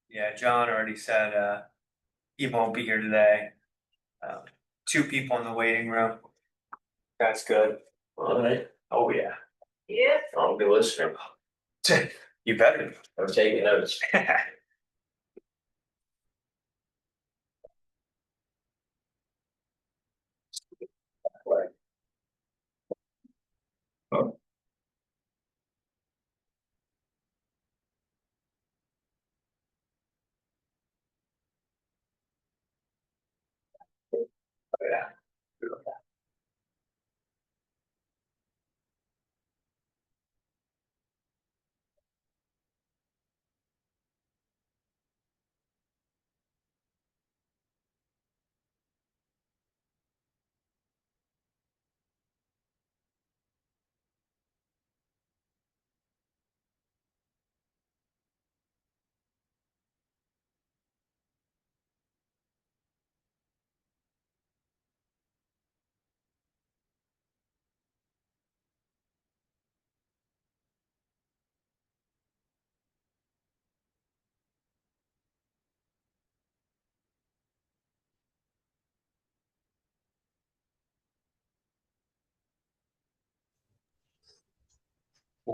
Yeah, John already said he won't be here today. Um, Two people in the waiting room. That's good. All right. Oh yeah. Yeah. I'll be listening. You better. I'm taking notes. Oh. Yeah.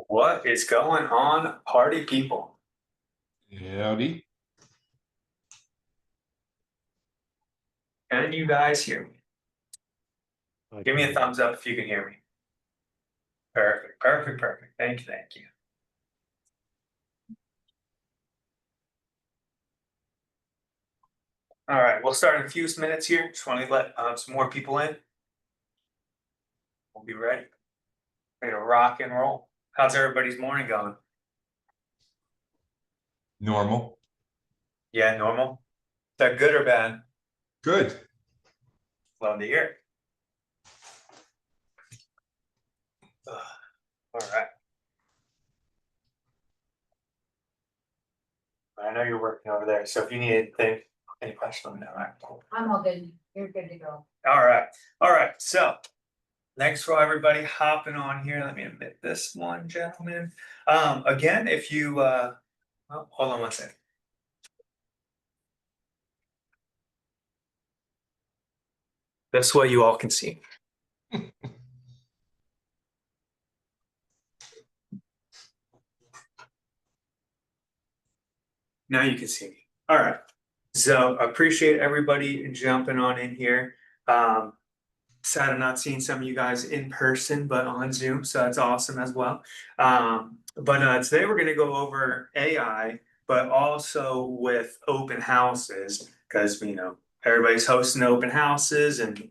What is going on, party people? Howdy. Can you guys hear me? Give me a thumbs up if you can hear me. Perfect, perfect, perfect. Thank you, thank you. All right, we'll start in a few minutes here. Just want to let some more people in. We'll be ready. Ready to rock and roll. How's everybody's morning going? Normal. Yeah, normal. Is that good or bad? Good. Love to hear. All right. I know you're working over there, so if you need anything, any question, let me know. All right. I'm all good. You're good to go. All right. All right. So thanks for everybody hopping on here. Let me admit this one, gentlemen. Again, if you well, hold on one second. This way you all can see. Now you can see me. All right. So appreciate everybody jumping on in here. Sad I'm not seeing some of you guys in person, but on Zoom, so that's awesome as well. But today we're going to go over AI, but also with open houses, because everybody's hosting open houses, and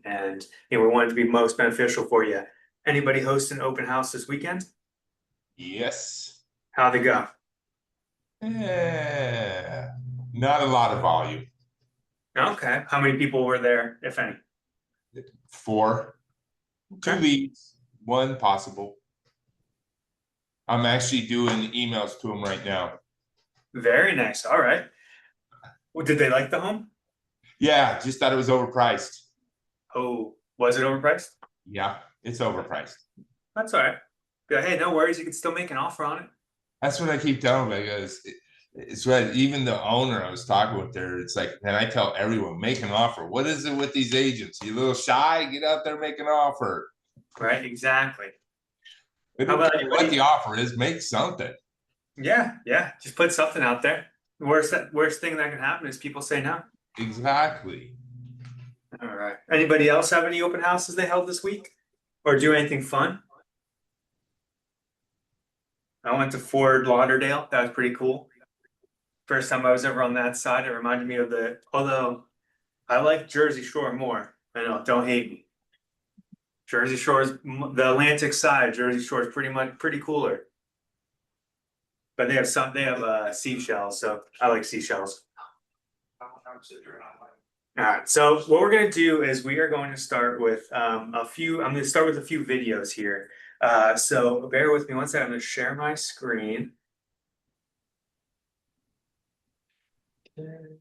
we want it to be most beneficial for you. Anybody hosting open house this weekend? Yes. How'd they go? Not a lot of volume. Okay. How many people were there, if any? 4. Okay. 2 leads, 1 possible. I'm actually doing emails to them right now. Very nice. All right. Well, did they like the home? Yeah, just thought it was overpriced. Oh, was it overpriced? Yeah, it's overpriced. That's all right. But hey, no worries. You can still make an offer on it. That's what I keep telling them, because it's right. Even the owner I was talking with there, it's like, and I tell everyone, make an offer. What is it with these agents? You a little shy? Get out there, make an offer. Right, exactly. They How don't about care what the offer is, make something. Yeah, just put something out there. The worst thing that can happen is people say no. Exactly. All right. Anybody else have any open houses they held this week? Or do anything fun? I went to Fort Lauderdale. That was pretty cool. First time I was ever on that side. It reminded me of although I like Jersey Shore more. I know, don't hate me. Jersey Shore is the Atlantic side. Jersey Shore is pretty cooler. But they have seashells, so I like seashells. All right, so what we're going to do is we are going to start with I'm going to start with a few videos here. So bear with me one second. I'm going to share my screen. Okay.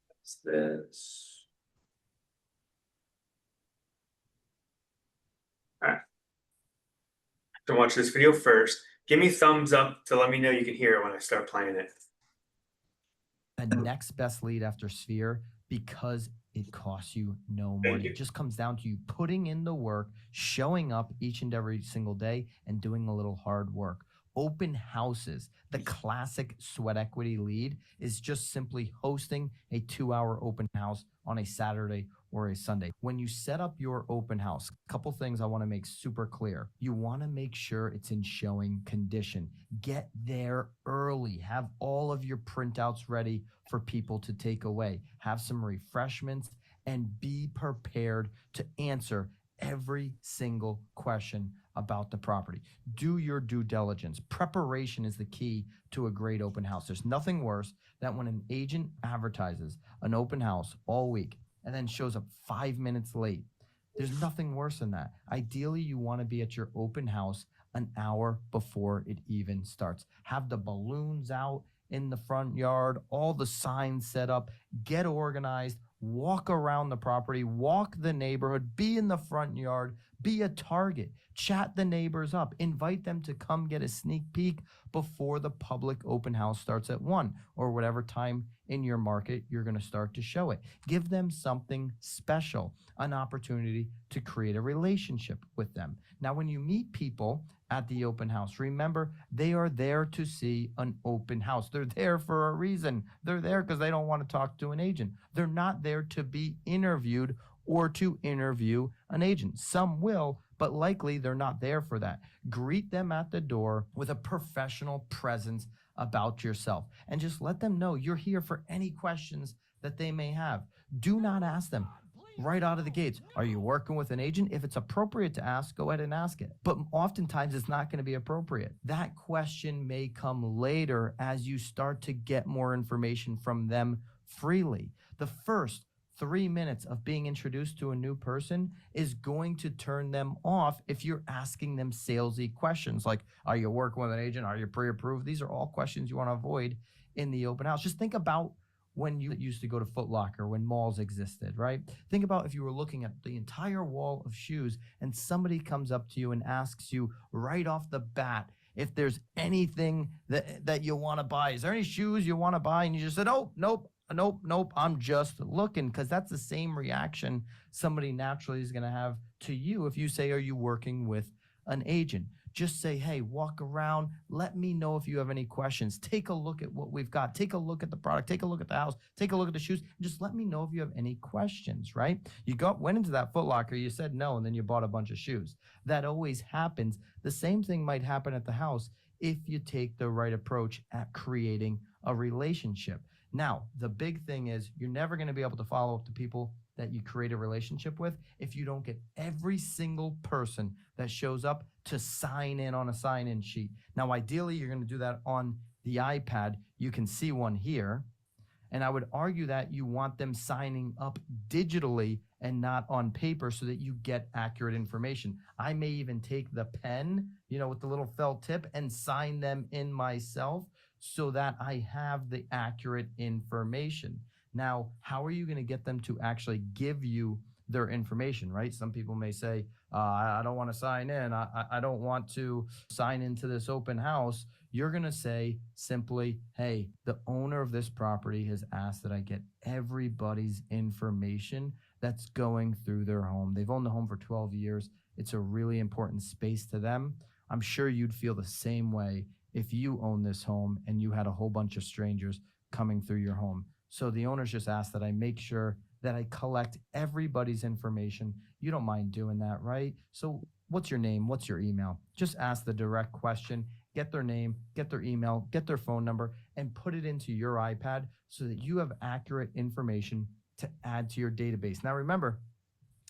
What's this? All right. to watch this video first. Give me thumbs up to let me know you can hear it when I start playing it. The next best lead after Sphere, because it costs you no Thank money. you. It just comes down to you putting in the work, showing up each and every single day, and doing a little hard work. Open houses, the classic sweat equity lead, is just simply hosting a 2-hour open house on a Saturday or a Sunday. When you set up your open house, a couple things I want to make super clear. You want to make sure it's in showing condition. Get there early. Have all of your printouts ready for people to take away. Have some refreshments and be prepared to answer every single question about the property. Do your due diligence. Preparation is the key to a great open house. There's nothing worse than when an agent advertises an open house all week and then shows up 5 minutes late. There's nothing worse than that. Ideally, you want to be at your open house an hour before it even starts. Have the balloons out in the front yard, all the signs set up, get organized, walk around the property, walk the neighborhood, be in the front yard, be a target, chat the neighbors up, invite them to come get a sneak peek before the public open house starts at 1 or whatever time in your market you're going to start to show it. Give them something special, an opportunity to create a relationship with them. Now, when you meet people at the open house, remember, they are there to see an open house. They're there for a reason. They're there because they don't want to talk to an agent. They're not there to be interviewed or to interview an agent. Some will, but likely they're not there for that. Greet them at the door with a professional presence about yourself and just let them know you're here for any questions that they may have. Do not ask them right out of the gates, are you working with an agent? If it's appropriate to ask, go ahead and ask it. But oftentimes it's not going to be appropriate. That question may come later as you start to get more information from them freely. The first 3 minutes of being introduced to a new person is going to turn them off if you're asking them salesy questions like, are you working with an agent? Are you pre-approved? These are all questions you want to avoid in the open house. Just think about when you used to go to Foot Locker, when malls existed, right? Think about if you were looking at the entire wall of shoes and somebody comes up to you and asks you right off the bat if there's anything that you want to buy. Is there any shoes you want to buy? And you just said, oh, nope, I'm just looking, because that's the same reaction somebody naturally is going to have to you if you say, are you working with an agent? Just say, hey, walk around. Let me know if you have any questions. Take a look at what we've got. Take a look at the product. Take a look at the house. Take a look at the shoes. Just let me know if you have any questions, right? You went into that Foot Locker, you said no, and then you bought a bunch of shoes. That always happens. The same thing might happen at the house if you take the right approach at creating a relationship. Now, the big thing is you're never going to be able to follow up to people that you create a relationship with if you don't get every single person that shows up to sign in on a sign-in sheet. Now, ideally, you're going to do that on the iPad. You can see one here. And I would argue that you want them signing up digitally and not on paper so that you get accurate information. I may even take the pen, with the little felt tip and sign them in myself so that I have the accurate information. Now, how are you going to get them to actually give you their information, right? Some people may say, I don't want to sign in. I don't want to sign into this open house. You're going to say simply, hey, the owner of this property has asked that I get everybody's information that's going through their home. They've owned the home for 12 years. It's a really important space to them. I'm sure you'd feel the same way if you own this home and you had a whole bunch of strangers coming through your home. So the owners just asked that I make sure that I collect everybody's information. You don't mind doing that, right? So what's your name? What's your email? Just ask the direct question, get their name, get their email, get their phone number, and put it into your iPad so that you have accurate information to add to your database. Now remember,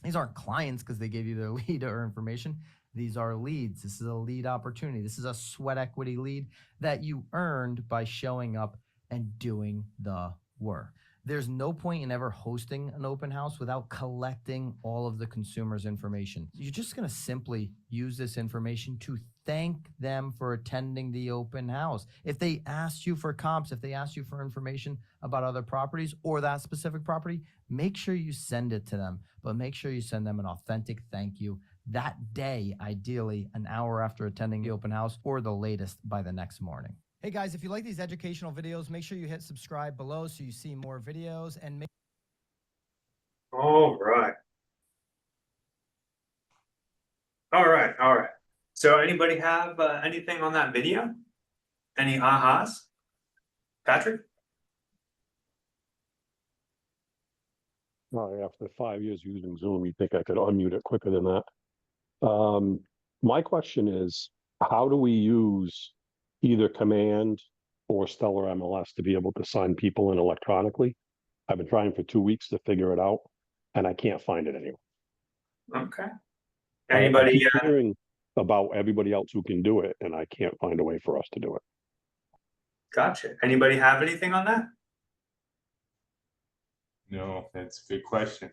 these aren't clients because they gave you their lead or information. These are leads. This is a lead opportunity. This is a sweat equity lead that you earned by showing up and doing the work. There's no point in ever hosting an open house without collecting all of the consumer's information. You're just going to simply use this information to thank them for attending the open house. If they asked you for comps, if they asked you for information about other properties or that specific property, make sure you send it to them, but make sure you send them an authentic thank you that day, ideally an hour after attending the open house or the latest by the next morning. Hey guys, if you like these educational videos, make sure you hit subscribe below so you see more videos and make All right. All right, all right. So anybody have anything on that video? Any ahas? Patrick? Well, after 5 years using Zoom, you'd think I could unmute it quicker than that. My question is, how do we use either Command or Stellar MLS to be able to sign people in electronically? I've been trying for 2 weeks to figure it out, and I can't find it anywhere. Okay. I Anybody? keep hearing about everybody else who can do it, and I can't find a way for us to do it. Gotcha. Anybody have anything on that? No, that's a good question.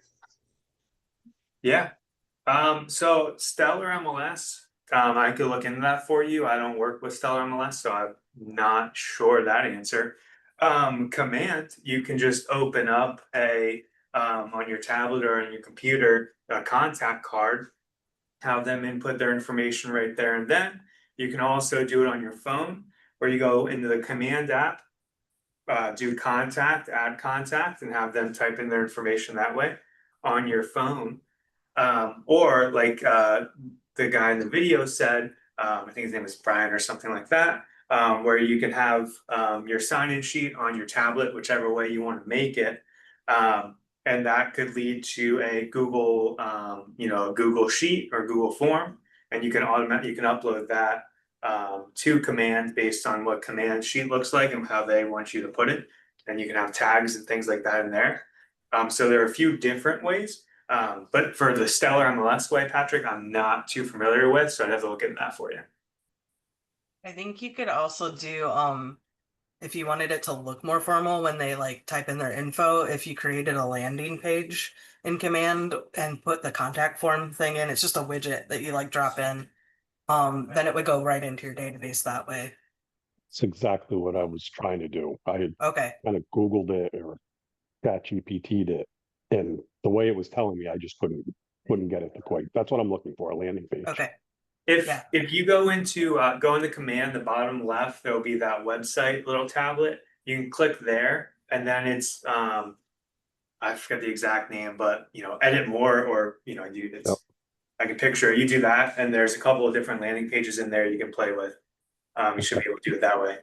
Yeah. So Stellar MLS, I could look into that for you. I don't work with Stellar MLS, so I'm not sure that answer. Command, you can just open up a on your tablet or on your computer a contact card, have them input their information right there and then. You can also do it on your phone, where you go into the Command app, do contact, add contact, and have them type in their information that way on your phone. Or like the guy in the video said, I think his name is Brian or something like that, where you can have your sign-in sheet on your tablet, whichever way you want to make it. And that could lead to a Google, a Google Sheet or Google Form, and you can upload that to Command based on what Command Sheet looks like and how they want you to put it. And you can have tags and things like that in there. So there are a few different ways. But for the Stellar MLS way, Patrick, I'm not too familiar with, so I'd have to look into that for you. I think you could also do if you wanted it to look more formal when they like type in their info, if you created a landing page in Command and put the contact form thing in, it's just a widget that you like drop in. Then it would go right into your database that way. It's exactly what I was trying to do. I had Okay. kind of Googled it or ChatGPT'd it, and the way it was telling me, I just couldn't get it to quite. That's what I'm looking for, a landing page. Okay. If you go into Command, the bottom left, there'll be that website little tablet. You can click there, and then it's I forget the exact name, but edit more, or it's Yep. I can picture it. You do that, and there's a couple of different landing pages in there you can play with. You should be able to do it that way.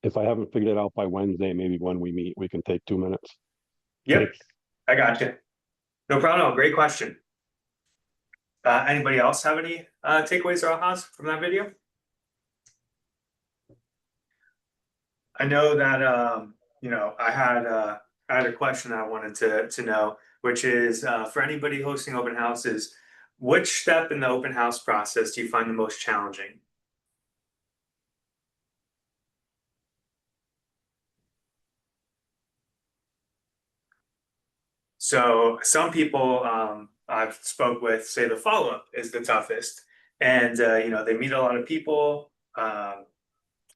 If I haven't figured it out by Wednesday, maybe when we meet, we can take 2 minutes. Yep, I got you. No problem. Great question. Anybody else have any takeaways or ahas from that video? I know that I had a question I wanted to know, which is for anybody hosting open houses, which step in the open house process do you find the most challenging? So some people I've spoke with say the follow-up is the toughest, and they meet a lot of people, but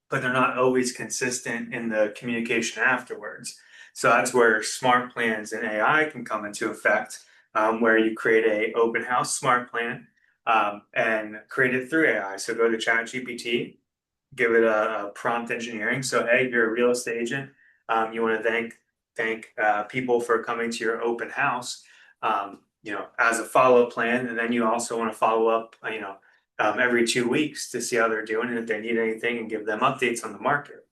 they're not always consistent in the communication afterwards. So that's where smart plans and AI can come into effect, where you create a open house smart plan and create it through AI. So go to ChatGPT, give it a prompt engineering. So hey, you're a real estate agent. You want to thank people for coming to your open house, as a follow-up plan. And then you also want to follow up, every 2 weeks to see how they're doing and if they need anything, and give them updates on the market.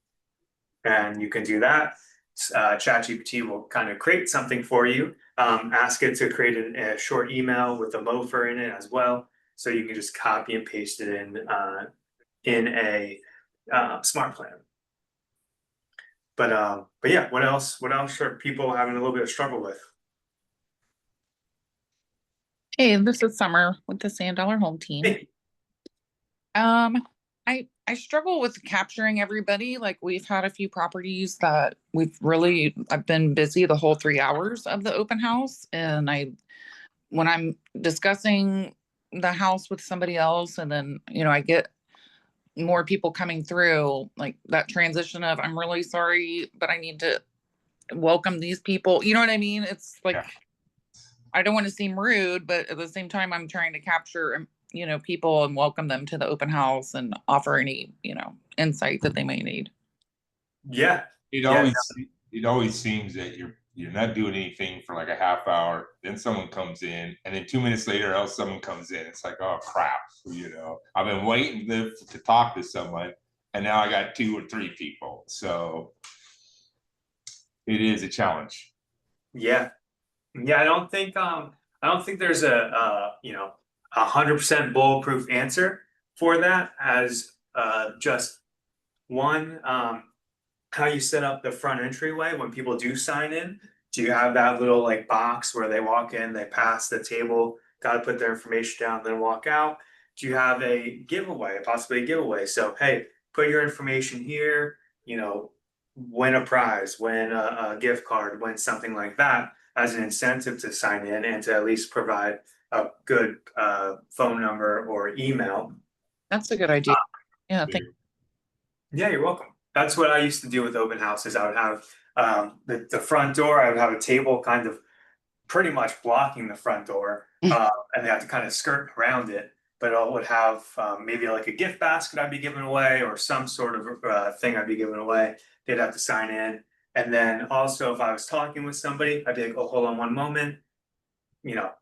And you can do that. ChatGPT will kind of create something for you. Ask it to create a short email with a loafer in it as well. So you can just copy and paste it in a smart plan. But yeah, what else are people having a little bit of struggle with? Hey, this is Summer with the $100 Home Team. Hey. I I struggle with capturing everybody. Like we've had a few properties that I've been busy the whole 3 hours of the open house. And when I'm discussing the house with somebody else and then, I get more people coming through, like that transition of, I'm really sorry, but I need to welcome these people. You know what I mean? It's like, Yeah. I don't want to seem rude, but at the same time, I'm trying to capture, people and welcome them to the open house and offer any, insight that they may need. Yeah, It Yeah, always it always seems that you're not doing anything for like a half hour, then someone comes in, and then 2 minutes later, else someone comes in. It's like, oh crap, I've been waiting to talk to someone, and now I got 2 or 3 people. So it is a challenge. yeah, yeah. I don't think there's a 100% bulletproof answer for that. As just one, how you set up the front entryway when people do sign in. Do you have that little like box where they walk in, they pass the table, got to put their information down, then walk out? Do you have a giveaway, possibly a giveaway? So, hey, put your information here, win a prize, win a gift card, win something like that as an incentive to sign in and to at least provide a good phone number or email. That's a good idea. Yeah, thank Yeah, you're welcome. That's what I used to do with open houses. I would have the front door, I would have a table kind of pretty much blocking the front door, and they have to kind of skirt around it. But I would have maybe like a gift basket I'd be giving away or some sort of thing I'd be giving away. They'd have to sign in. And then also, if I was talking with somebody, I'd be like, oh, hold on one moment.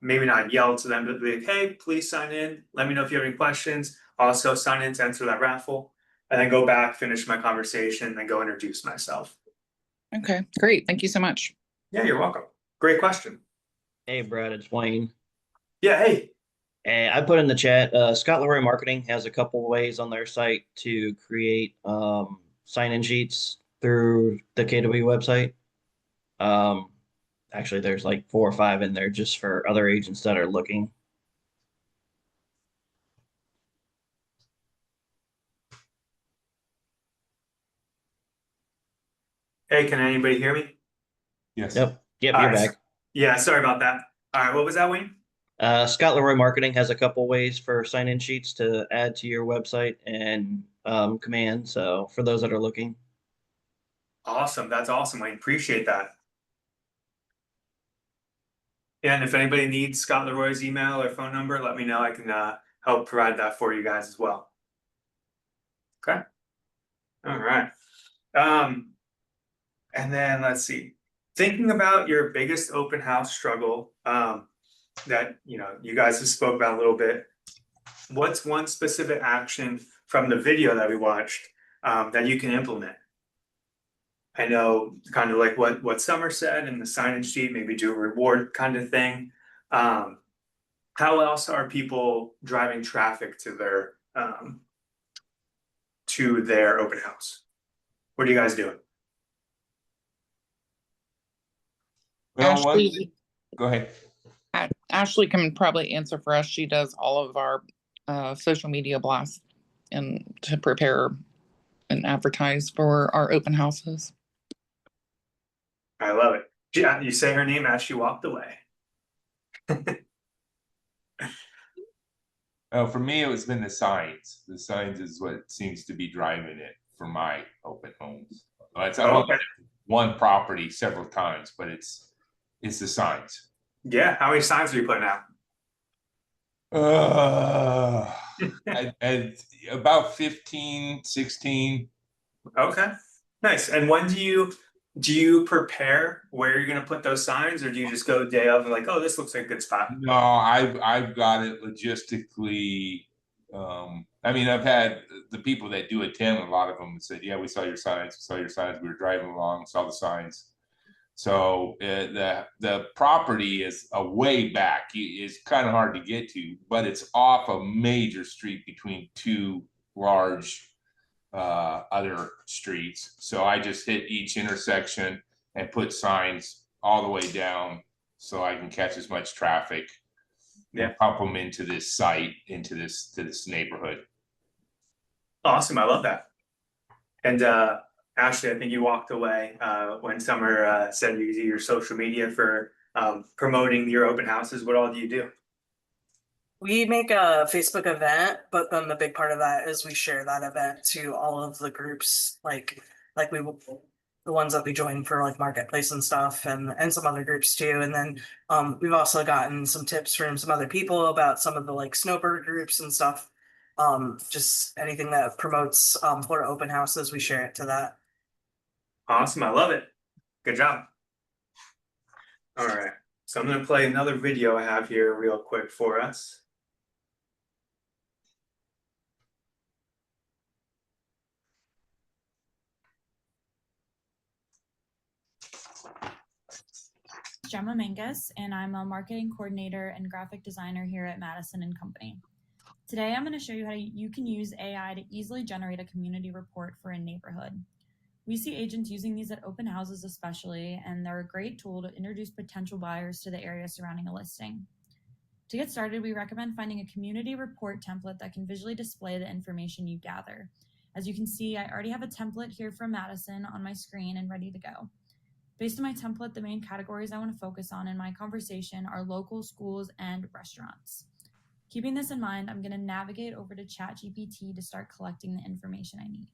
Maybe not yell to them, but be like, hey, please sign in. Let me know if you have any questions. Also, sign in to enter that raffle. And then go back, finish my conversation, and then go introduce myself. Okay, great. Thank you so much. Yeah, you're welcome. Great question. Hey, Brad, it's Wayne. Yeah, hey. And I put in the chat, Scott Leroy Marketing has a couple ways on their site to create sign-in sheets through the KW website. Actually, there's like 4 or 5 in there just for other agents that are looking. Hey, can anybody hear me? Yes. Yep, All you're right. back. Yeah, sorry about that. All right, what was that, Wayne? Scott Leroy Marketing has a couple ways for sign-in sheets to add to your website and command. So for those that are looking. Awesome. That's awesome, Wayne. Appreciate that. Yeah, and if anybody needs Scott Leroy's email or phone number, let me know. I can help provide that for you guys as well. Okay. All right. And then let's see. Thinking about your biggest open house struggle that you guys have spoke about a little bit. What's one specific action from the video that we watched that you can implement? I know kind of like what Summer said in the sign-in sheet, maybe do a reward kind of thing. How else are people driving traffic to their open house? What are you guys doing? Well, Ashley, go ahead. Ashley can probably answer for us. She does all of our social media blasts and to prepare and advertise for our open houses. I love it. Yeah, you say her name as she walked away. For me, it's been the signs. The signs is what seems to be driving it for my open homes. I've only one property several times, but it's the signs. Yeah, how many signs are you putting out? And about 15, 16. Okay, nice. And when do you prepare where you're gonna put those signs, or do you just go day of and like, oh, this looks like a good spot? No, I've got it logistically. I've had the people that do attend, a lot of them said, yeah, we saw your signs, we were driving along, saw the signs. So the property is a way back. It's kind of hard to get to, but it's off a major street between 2 large other streets. So I just hit each intersection and put signs all the way down so I can catch as much traffic. Yeah. And pump them into this site, into this neighborhood. Awesome, I love that. And Ashley, I think you walked away when Summer said you use your social media for promoting your open houses. What all do you do? We make a Facebook event, but then the big part of that is we share that event to all of the groups, like we will, the ones that we join for like marketplace and stuff, and some other groups too. And then we've also gotten some tips from some other people about some of the like snowbird groups and stuff. Just anything that promotes Florida open houses, we share it to that. Awesome, I love it. Good job. All right, so I'm gonna play another video I have here real quick for us. Gemma Mangus, and I'm a marketing coordinator and graphic designer here at Madison and Company. Today, I'm going to show you how you can use AI to easily generate a community report for a neighborhood. We see agents using these at open houses especially, and they're a great tool to introduce potential buyers to the area surrounding a listing. To get started, we recommend finding a community report template that can visually display the information you gather. As you can see, I already have a template here from Madison on my screen and ready to go. Based on my template, the main categories I want to focus on in my conversation are local, schools, and restaurants. Keeping this in mind, I'm going to navigate over to ChatGPT to start collecting the information I need.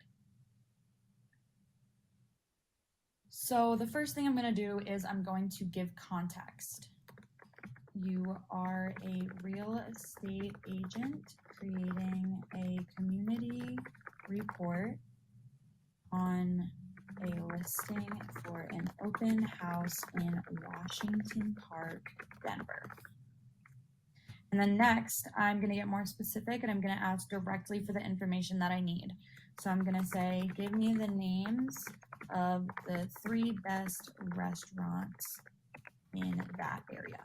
So the first thing I'm going to do is I'm going to give context. You are a real estate agent creating a community report on a listing for an open house in Washington Park, Denver. And then next, I'm going to get more specific and I'm going to ask directly for the information that I need. So I'm going to say, give me the names of the 3 best restaurants in that area.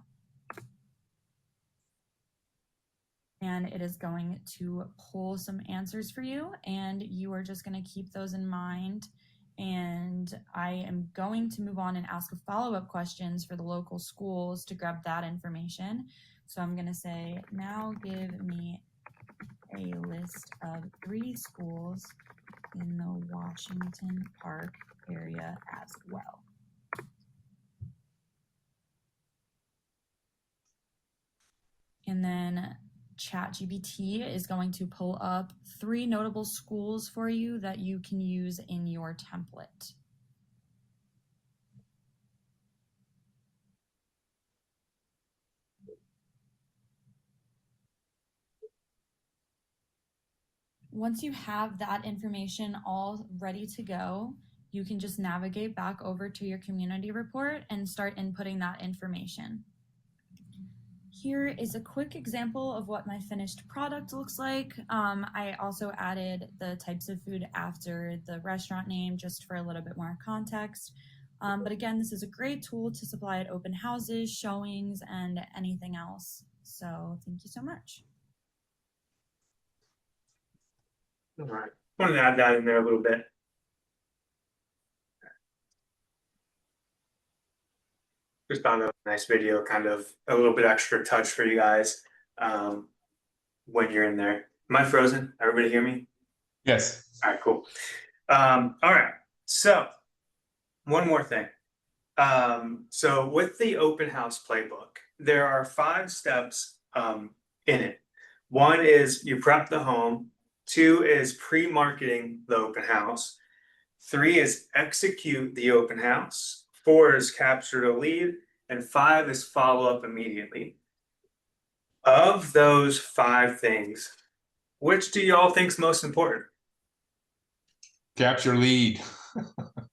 And it is going to pull some answers for you, and you are just going to keep those in mind. And I am going to move on and ask a follow-up questions for the local schools to grab that information. So I'm going to say, now give me a list of 3 schools in the Washington Park area as well. And then ChatGPT is going to pull up 3 notable schools for you that you can use in your template. Once you have that information all ready to go, you can just navigate back over to your community report and start inputting that information. Here is a quick example of what my finished product looks like. I also added the types of food after the restaurant name just for a little bit more context. But again, this is a great tool to supply at open houses, showings, and anything else. So thank you so much. All right, I wanted to add that in there a little bit. Just found a nice video, kind of a little bit extra touch for you guys when you're in there. Am I frozen? Everybody hear me? Yes. All right, cool. All right, so one more thing. So with the open house playbook, there are 5 steps in it. 1 is you prep the home. 2 is pre-marketing the open house. 3 is execute the open house. 4 is capture the lead, and 5 is follow up immediately. Of those 5 things, which do y'all think is most important? Capture lead.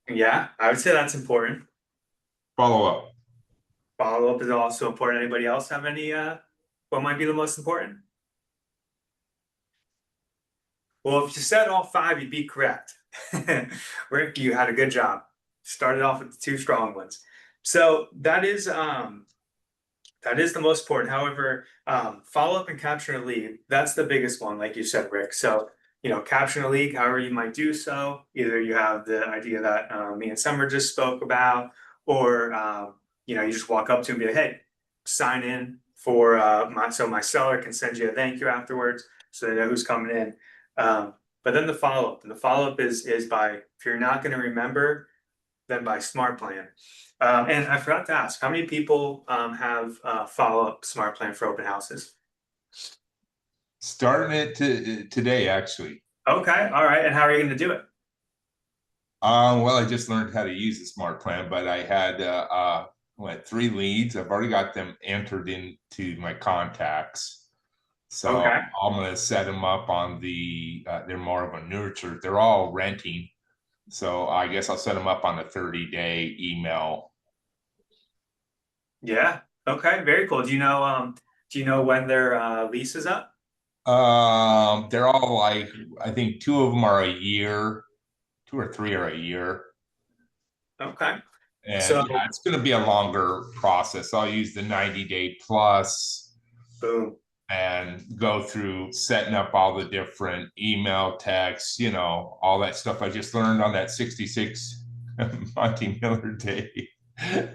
Yeah, I would say that's important. Follow up. Follow up is also important. Anybody else have any what might be the most important? Well, if you said all 5, you'd be correct. Rick, you had a good job. Started off with the 2 strong ones. So that is the most important. However, follow up and capture a lead, that's the biggest one, like you said, Rick. So, capture a lead, however you might do so. Either you have the idea that me and Summer just spoke about, or you just walk up to and be like, hey, sign in for my seller can send you a thank you afterwards, so they know who's coming in. but then the follow-up, and the follow-up is by, if you're not gonna remember, then by Smart Plan. And I forgot to ask, how many people have follow-up Smart Plan for open houses? Starting it today, actually. Okay, all right, and how are you gonna do it? Well, I just learned how to use the smart plan, but I had what, 3 leads. I've already got them entered into my contacts. So Okay. I'm gonna set them up on the they're more of a nurture. They're all renting. So I guess I'll set them up on a 30-day email. Yeah, okay, very cool. Do you know when their lease is up? They're all like, I think 2 of them are a year, 2 or 3 are a year. Okay, And So- yeah, it's gonna be a longer process. I'll use the 90-day plus boom. and go through setting up all the different email texts, you know, all that stuff I just learned on that 66 Monty Miller day.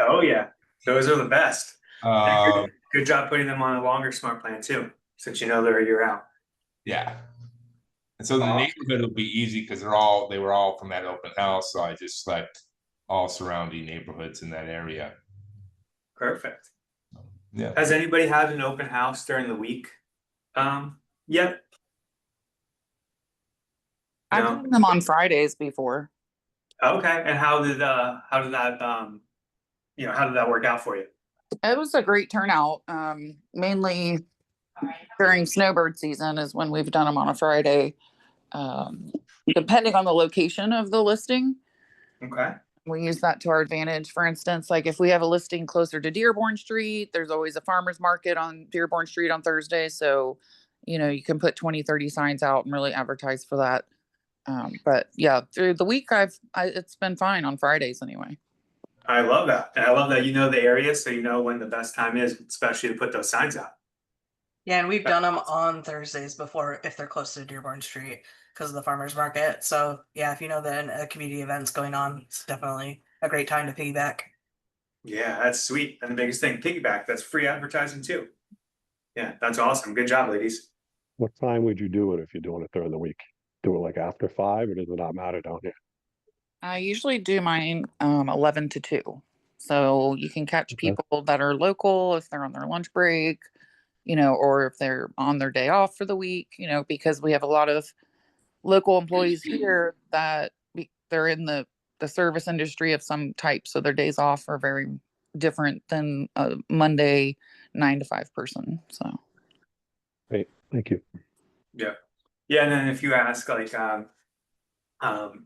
Oh yeah, those are the best. And Um, good job putting them on a longer Smart Plan too, since you know they're a year out. yeah. And so the Awesome. neighborhood will be easy because they were all from that open house. So I just select all surrounding neighborhoods in that area. Perfect. Yeah. Has anybody had an open house during the week? Yep. I've No? done them on Fridays before. Okay, and how did that how did that work out for you? It was a great turnout. Mainly during snowbird season is when we've done them on a Friday. Depending on the location of the listing, Okay. we use that to our advantage. For instance, like if we have a listing closer to Dearborn Street, there's always a farmer's market on Dearborn Street on Thursday. So, you know, you can put 20, 30 signs out and really advertise for that. But yeah, through the week, it's been fine on Fridays anyway. I love that. And I love that you know the area, so you know when the best time is, especially to put those signs out. Yeah, and we've done them on Thursdays before if they're close to Dearborn Street because of the farmers market. So yeah, if you know that a community event's going on, it's definitely a great time to piggyback. Yeah, that's sweet. And the biggest thing, piggyback, that's free advertising too. Yeah, that's awesome. Good job, ladies. What time would you do it if you're doing it during the week? Do it like after 5, or does it not matter down here? I usually do mine 11 to 2. So you can catch Okay. people that are local if they're on their lunch break, you know, or if they're on their day off for the week, you know, because we have a lot of local employees here that they're in the service industry of some type. So their days off are very different than a Monday 9 to 5 person. So Great, thank you. Yeah, and then if you ask like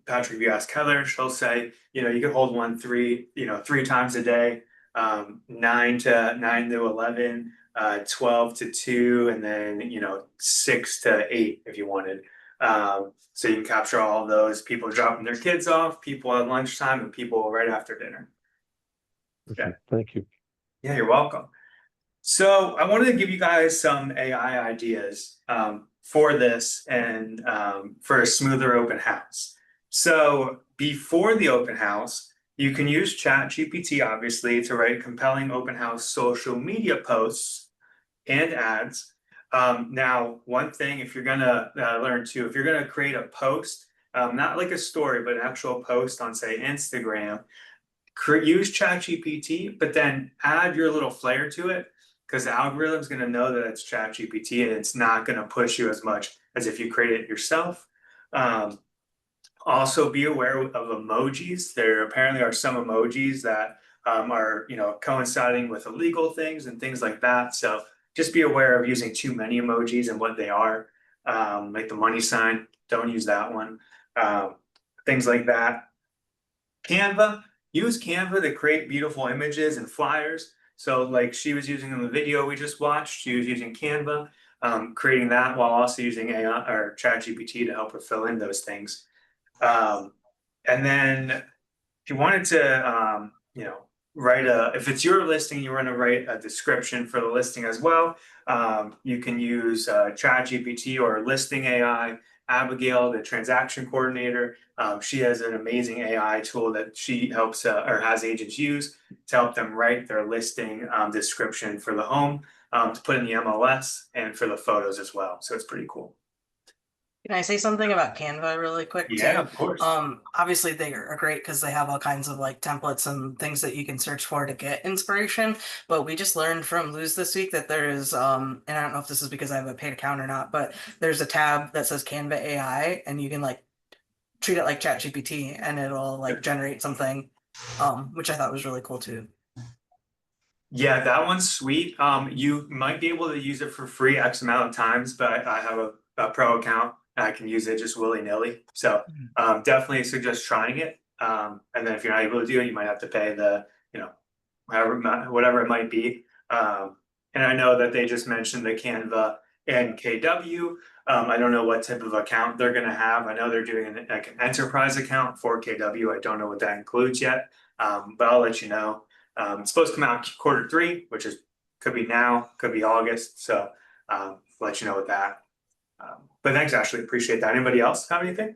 Patrick, if you ask Heather, she'll say, you know, you can hold 3 times a day, 9 to 11, 12 to 2, and then 6 to 8 if you wanted. So you can capture all of those people dropping their kids off, people at lunchtime, and people right after dinner. Okay, thank you. Yeah, you're welcome. So I wanted to give you guys some AI ideas for this and for a smoother open house. So before the open house, you can use ChatGPT obviously to write compelling open house social media posts and ads. Now, one thing, if you're gonna learn too, if you're gonna create a post, not like a story, but an actual post on say Instagram, use ChatGPT, but then add your little flair to it, because the algorithm's going to know that it's ChatGPT and it's not going to push you as much as if you create it yourself. Also, be aware of emojis. There apparently are some emojis that are coinciding with illegal things and things like that. So just be aware of using too many emojis and what they are. Like the money sign, don't use that one. Things like that. Canva, use Canva to create beautiful images and flyers. So like she was using in the video we just watched, she was using Canva, creating that while also using AI or ChatGPT to help her fill in those things. And then if you wanted to, if it's your listing, you want to write a description for the listing as well. You can use ChatGPT or Listing AI. Abigail, the transaction coordinator, she has an amazing AI tool that she helps or has agents use to help them write their listing description for the home, to put in the MLS and for the photos as well. So it's pretty cool. Can I say something about Canva really quick? Yeah, too? of course. Obviously they are great because they have all kinds of like templates and things that you can search for to get inspiration. But we just learned from Luz this week that there is, and I don't know if this is because I have a paid account or not, but there's a tab that says Canva AI, and you can like treat it like ChatGPT, and it'll like generate something, which I thought was really cool too. Yeah, that one's sweet. You might be able to use it for free X amount of times, but I have a pro account and I can use it just willy-nilly. So definitely suggest trying it. And then if you're not able to do it, you might have to pay the, you know, whatever it might be. And I know that they just mentioned the Canva and KW. I don't know what type of account they're gonna have. I know they're doing like an enterprise account for KW. I don't know what that includes yet, but I'll let you know. It's supposed to come out Q3, which is could be now, could be August. So let you know with that. But thanks, Ashley. Appreciate that. Anybody else have anything?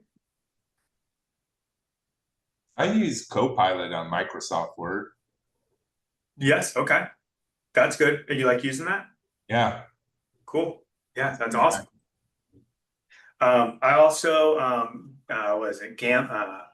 I use Copilot on Microsoft Word. Yes. Okay. That's good. You like using that? Yeah. Cool. Yeah, that's awesome. I also what is it? Gamma,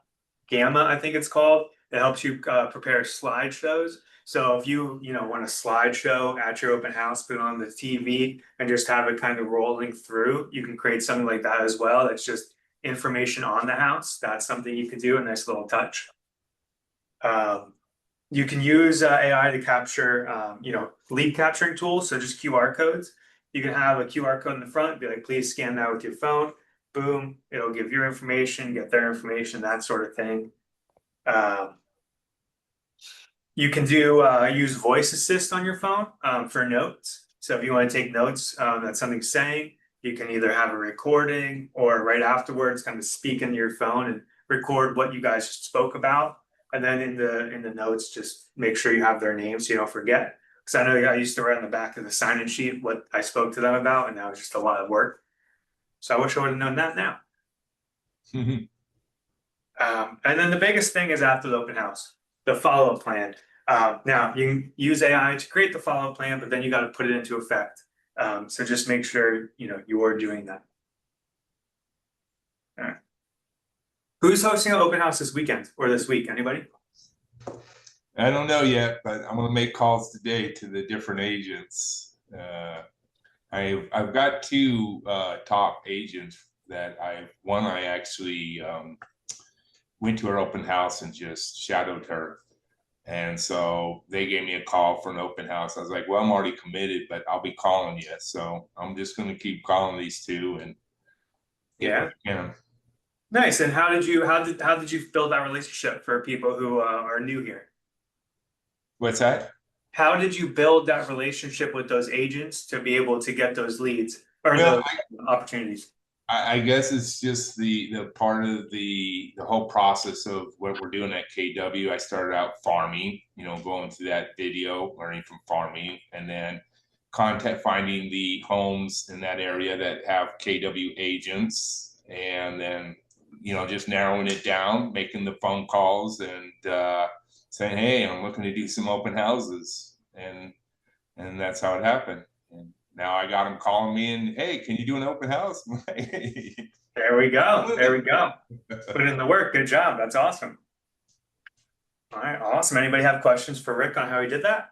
I think it's called. It helps you prepare slideshows. So if you want a slideshow at your open house, put it on the TV and just have it kind of rolling through, you can create something like that as well. That's just information on the house. That's something you can do, a nice little touch. You can use AI to capture, lead capturing tools. So just QR codes. You can have a QR code in the front, be like, please scan that with your phone. Boom, it'll give your information, get their information, that sort of thing. You can do use voice assist on your phone for notes. So if you want to take notes that something's saying, you can either have a recording or right afterwards kind of speak into your phone and record what you guys spoke about. And then in the notes, just make sure you have their name so you don't forget. Because I know I used to write on the back of the sign-in sheet what I spoke to them about, and that was just a lot of work. So I wish I would have known that now. And then the biggest thing is after the open house, the follow-up plan. Now you can use AI to create the follow-up plan, but then you got to put it into effect. So just make sure you are doing that. All right. Who's hosting an open house this weekend or this week? Anybody? I don't know yet, but I'm gonna make calls today to the different agents. I've got two top agents that I actually went to her open house and just shadowed her. And so they gave me a call for an open house. I was like, well, I'm already committed, but I'll be calling you. So I'm just going to keep calling these two and Yeah. Yeah. Nice. And how did you build that relationship for people who are new here? What's that? How did you build that relationship with those agents to be able to get those leads or Well, those opportunities? I guess it's just the part of the whole process of what we're doing at KW. I started out farming, going through that video, learning from farming, and then finding the homes in that area that have KW agents, and then just narrowing it down, making the phone calls, and saying, "Hey, I'm looking to do some open houses," and that's how it happened. And now I got them calling me and, "Hey, can you do an open house?" There we go. There we go. Put in the work. Good job. That's awesome. All right. Awesome. Anybody have questions for Rick on how he did that?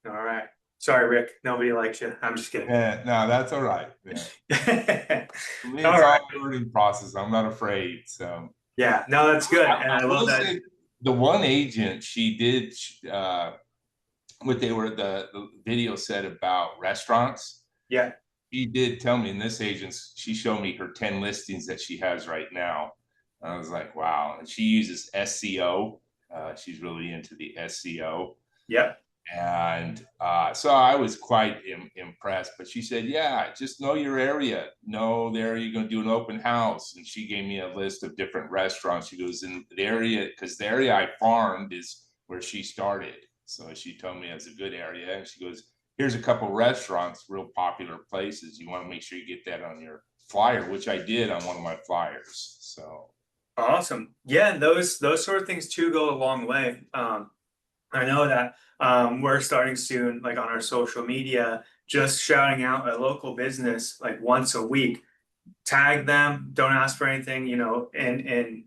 All right. Sorry, Rick. Nobody likes you. I'm just kidding. Yeah, no, that's all right. Yeah. For me, it's All all right. a learning process. I'm not afraid. So Yeah. No, that's good. And I love will that. say the one agent, she did what the video said about restaurants. Yeah. She did tell me, in this agent, she showed me her 10 listings that she has right now. I was like, wow. And she uses SEO. She's really into the SEO. Yep. And so I was quite impressed. But she said, yeah, just know your area. Know the area you're going to do an open house. And she gave me a list of different restaurants. She goes, in the area, because the area I farmed is where she started. So she told me it's a good area. And she goes, here's a couple restaurants, real popular places. You want to make sure you get that on your flyer, which I did on one of my flyers. So Awesome. Yeah, those sort of things too go a long way. I know that we're starting soon, like on our social media, just shouting out a local business like once a week. Tag them, don't ask for anything, and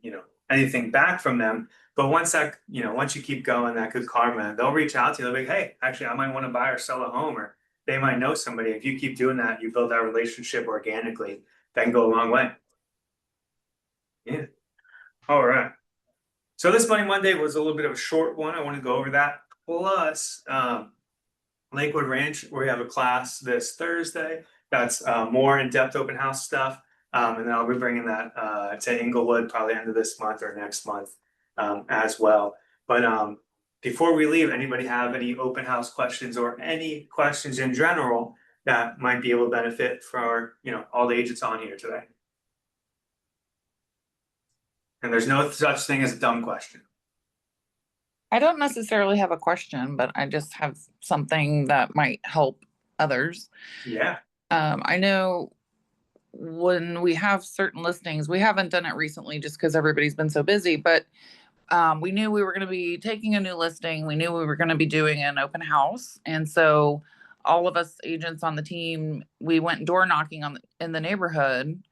anything back from them. But once you keep going, that good karma, they'll reach out to you. They'll be like, hey, actually, I might want to buy or sell a home, or they might know somebody. If you keep doing that, you build that relationship organically. That can go a long way. Yeah. All right. So this Money Monday was a little bit of a short one. I want to go over that. Plus, Lakewood Ranch, we have a class this Thursday. That's more in-depth open house stuff. And then I'll be bringing that to Inglewood probably end of this month or next month as well. But before we leave, anybody have any open house questions or any questions in general that might be able to benefit for all the agents on here today? And there's no such thing as a dumb question. I don't necessarily have a question, but I just have something that might help others. Yeah. I know when we have certain listings, we haven't done it recently just because everybody's been so busy, but we knew we were going to be taking a new listing. We knew we were going to be doing an open house. And so all of us agents on the team, we went door knocking in the neighborhood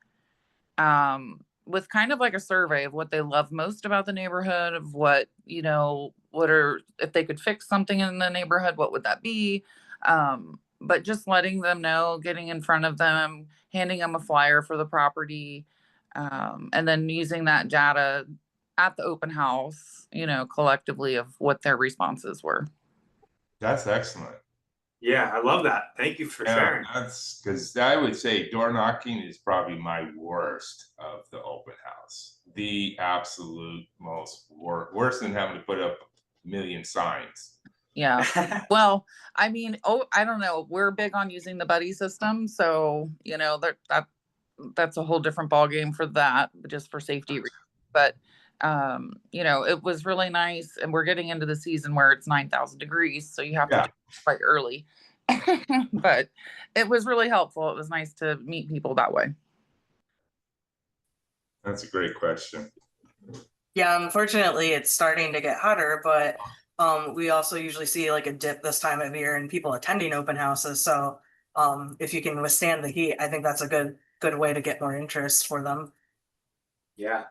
with kind of like a survey of what they love most about the neighborhood, of what, if they could fix something in the neighborhood, what would that be? But just letting them know, getting in front of them, handing them a flyer for the property, and then using that data at the open house, collectively of what their responses were. That's excellent. Yeah, I love that. Thank you for Yeah, sharing. that's because I would say door knocking is probably my worst of the open house. The absolute most worse than having to put up a million signs. Yeah. Well, I mean, I don't know. We're big on using the buddy system. So, that's a whole different ballgame for that, just for safety reasons. But, it was really nice. And we're getting into the season where it's 9,000 degrees. So you have to do it quite early. But it was really helpful. It was nice to meet people that way. That's a great question. Yeah, unfortunately, it's starting to get hotter, but we also usually see like a dip this time of year in people attending open houses. So if you can withstand the heat, I think that's a good way to get more interest for them. Yeah.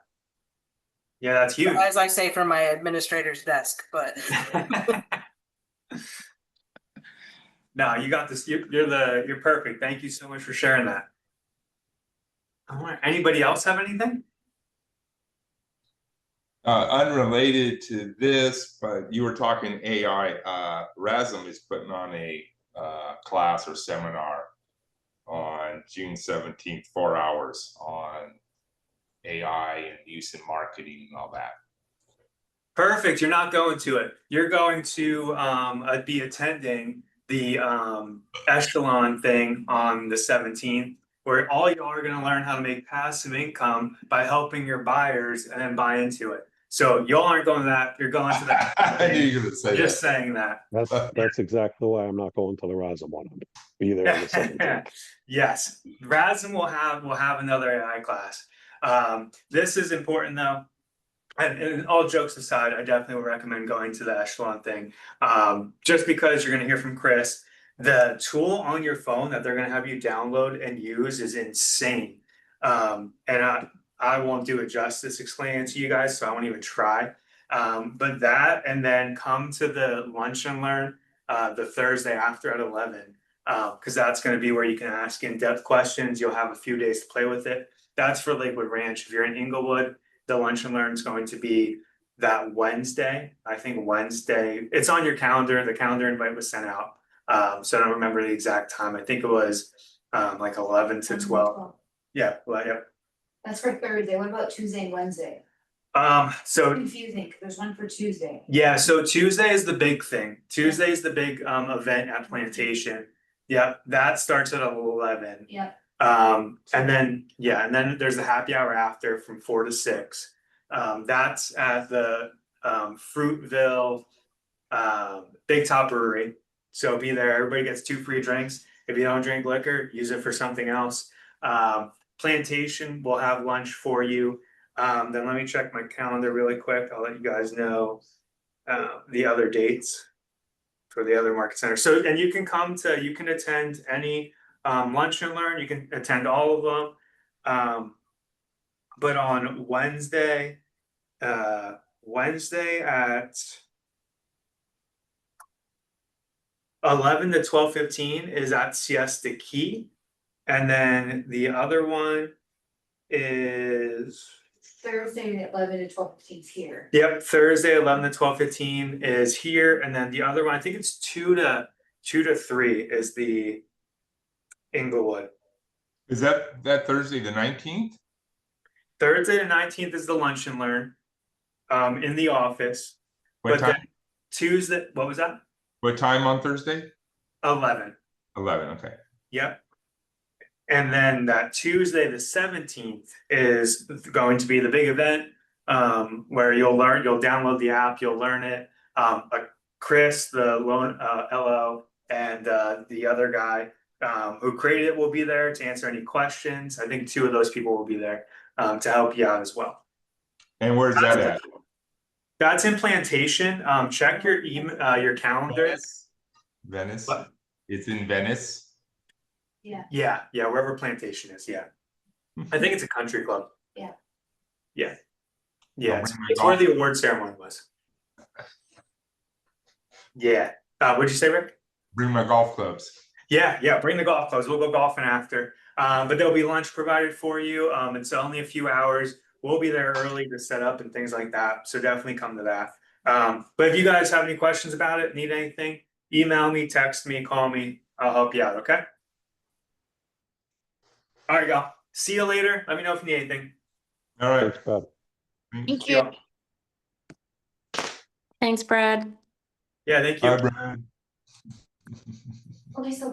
Yeah, that's huge. As I say from my administrator's desk, but No, you got this. You're perfect. Thank you so much for sharing that. All right. Anybody else have anything? Unrelated to this, but you were talking AI. RASM is putting on a class or seminar on June 17th, 4 hours on AI and use in marketing and all that. Perfect. You're not going to it. You're going to be attending the Echelon thing on the 17th, where all y'all are going to learn how to make passive income by helping your buyers and then buy into it. So y'all aren't going to that. You're going to that. I knew you were going to say Just that. saying that. That's exactly why I'm not going to the RASM one. I'll be there on the 17th. Yes, RASM will have another AI class. This is important though. And all jokes aside, I definitely would recommend going to the Echelon thing. Just because you're going to hear from Chris, the tool on your phone that they're going to have you download and use is insane. And I won't do it justice explaining it to you guys, so I won't even try. But that, and then come to the Lunch and Learn the Thursday after at 11, because that's going to be where you can ask in-depth questions. You'll have a few days to play with it. That's for Lakewood Ranch. If you're in Inglewood, the Lunch and Learn is going to be that Wednesday. I think Wednesday. It's on your calendar. The calendar invite was sent out. So I don't remember the exact time. I think it was like 11 to 12. Yeah. Well, yeah. That's for Thursday. What about Tuesday and Wednesday? So Confusing, 'cause there's one for Tuesday. yeah, so Tuesday is the big thing. Tuesday is the big event at Plantation. Yep, that starts at 11. Yep. And then there's the happy hour after from 4 to 6. That's at the Fruitville Big Top Brewery. So be there. Everybody gets 2 free drinks. If you don't drink liquor, use it for something else. Plantation will have lunch for you. Then let me check my calendar really quick. I'll let you guys know. the other dates for the other market centers. So, and you can attend any lunch and learn, you can attend all of them. But on Wednesday at 11 to 12:15 is at Siesta Key. And then the other one is, Thursday at 11 to 12:15 is here. yep, Thursday 11 to 12:15 is here. And then the other one, I think it's 2 to 3 is the Inglewood. Is that Thursday, the 19th? Thursday the 19th is the lunch and learn in the office. What But then time? Tuesday, what was that? What time on Thursday? 11. 11, okay. Yep. And then that Tuesday, the 17th is going to be the big event where you'll download the app, you'll learn it. Chris, the loan LO, and the other guy who created it will be there to answer any questions. I think 2 of those people will be there to help you out as well. And where's that at? That's in Plantation. Check your email, your calendar. Venice? What? It's in Venice? Yeah, wherever Plantation is. Yeah, I think it's a country club. Yeah. Yeah, bring it's, my it's where golf. the award ceremony was. Yeah. What'd you say, Rick? Bring my golf clubs. Yeah. Bring the golf clubs. We'll go golfing after. But there'll be lunch provided for you. It's only a few hours. We'll be there early to set up and things like that. So definitely come to that. But if you guys have any questions about it, need anything, email me, text me, call me. I'll help you out. Okay. All right, y'all. See you later. Let me know if you need anything. All right. Thanks, Bob. Thank See you. y'all. Thanks, Brad. Yeah, thank you. Bye, Brad. Okay, so